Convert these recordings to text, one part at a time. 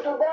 Thank you.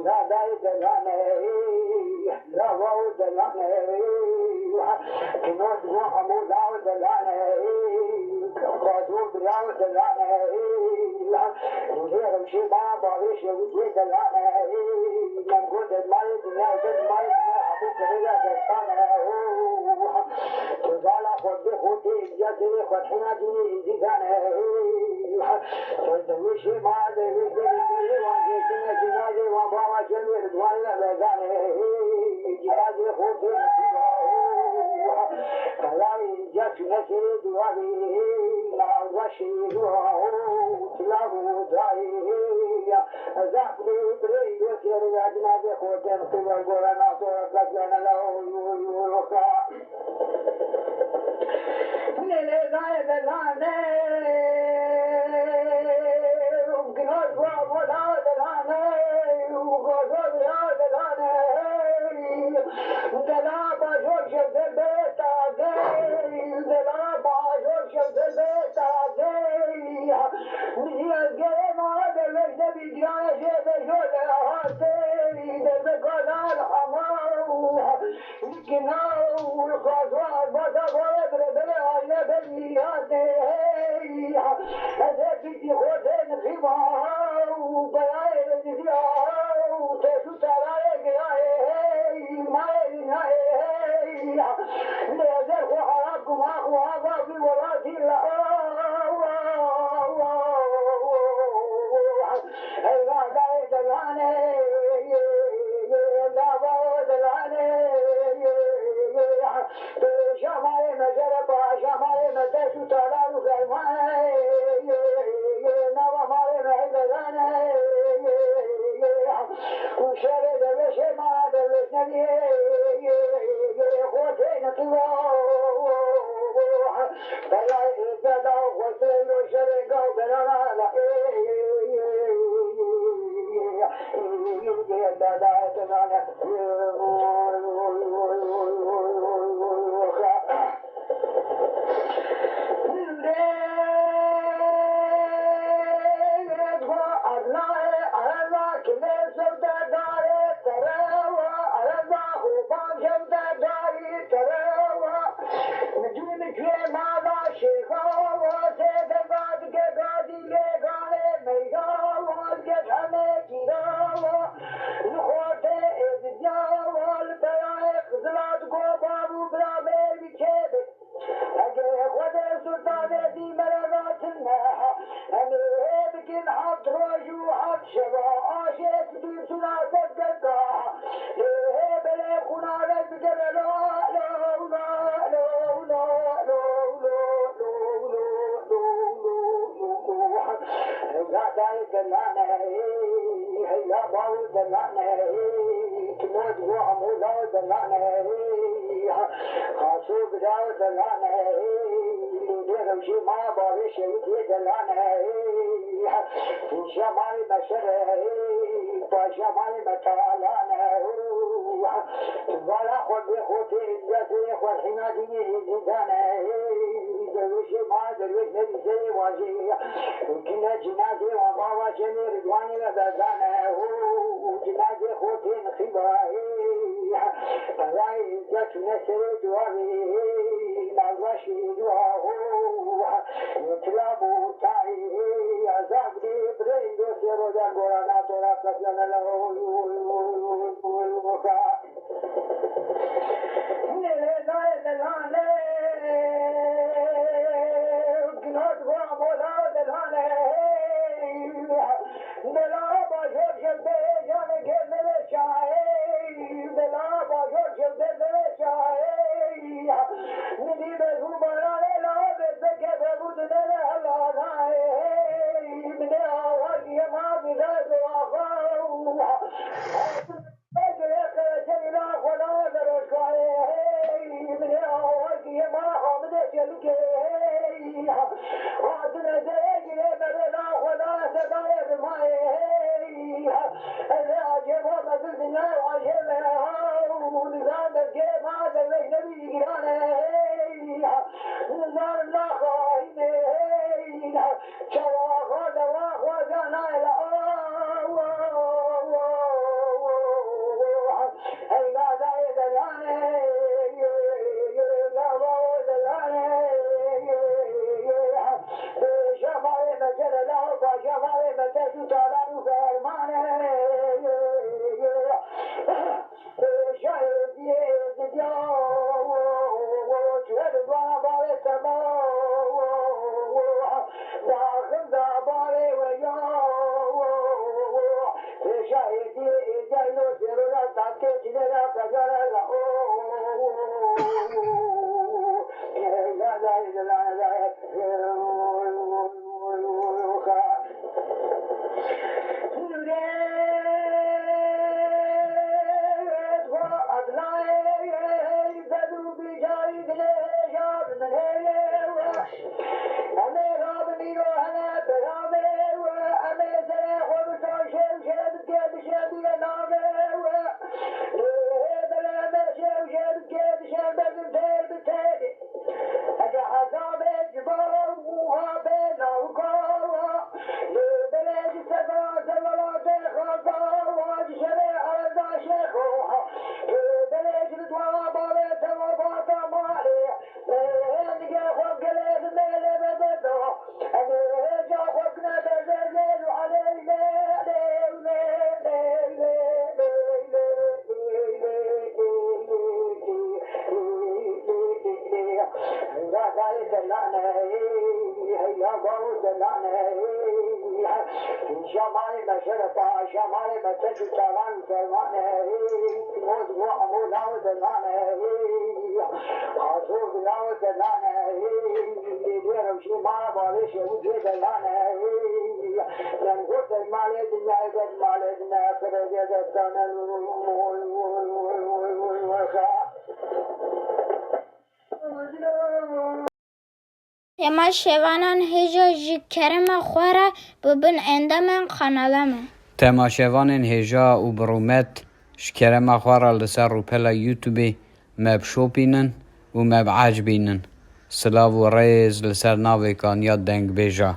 دای دلانه لو دلانه کنود نو همو داو دلانه قادو بریاو دلانه نهرم شی ما باویش یوی دلانه من گود مال دنیا گود مال دنیا همو کریلا دستانه تزالا خود خودی جدی خود حنا دینی دیدانه دویش ما دویش دویش وانجی کنه جنازه وان بابا جمیر دوان لگانه جنازه خود کلای جات نسری دواری نازشی دوام تلاو دایی زخمی بری دوسر جنازه خود خیلی گورنا تو لگانه لو نله زای دلانه گناه و مولا دلانه گذر یا دلانه دلا باجور شد دل بتاده دلا باجور شد دل بتاده میزی از گره ما دل بشته بیجران شده شده هاته دل بگذار هماو گناه خواهد بازا باید بره آیه بلیاده از بیتی خود نخیبا برای رزیدی تشو ترای گرای مای نای لیزر خو حراب کما خو آبا بی ولاتی اینا دای دلانه دابا دلانه شمال مجر پا شمال متشو تالارو فرمانه نوا مال مهدرانه شر دلش ما دلش ندیه خود نقیبا برای جدا خسره و شر گو برانا اگه خود سلطان دی مرات نه همه بکن حد راجو حد شبا عاشق دیم سناسب گلگاه بله خونانک بکن لا لا لا لا لا لا دای دلانه هیا باو دلانه تمود و همولا دلانه خاصو بداو دلانه لیده روشی ما باوش یکی دلانه شمال مشره با شمال متالانه والا خود خود عزت خود حنا دینی زیدانه دروشی ما دروش ندیسه واجی کنه جنازه و بابا جمی رضوانی لدازانه جنازه خود نخیبه برای عزت نسر دواری نواشی دواه اطلابو تایی عذاب دی برین دوستی رو در گورانا تورا قتلن نله دای دلانه گنات و مولا دلانه دلا باشد شده جان گرده شاهی دلا باشد شده دل شاهی ندی بزو برانه لا بزده که ببود دل حلانه من آوازی ما بیداد آخا تما شوانان هجا جی کرم خوره ببن اندامن قنالمه تما شوانان هجا و برومت شکرم خوره لسر روپلا یوتیوبی مب شوپینن و مب عجبینن سلاو و ریز لسر ناوی کانیات دنگ بیجا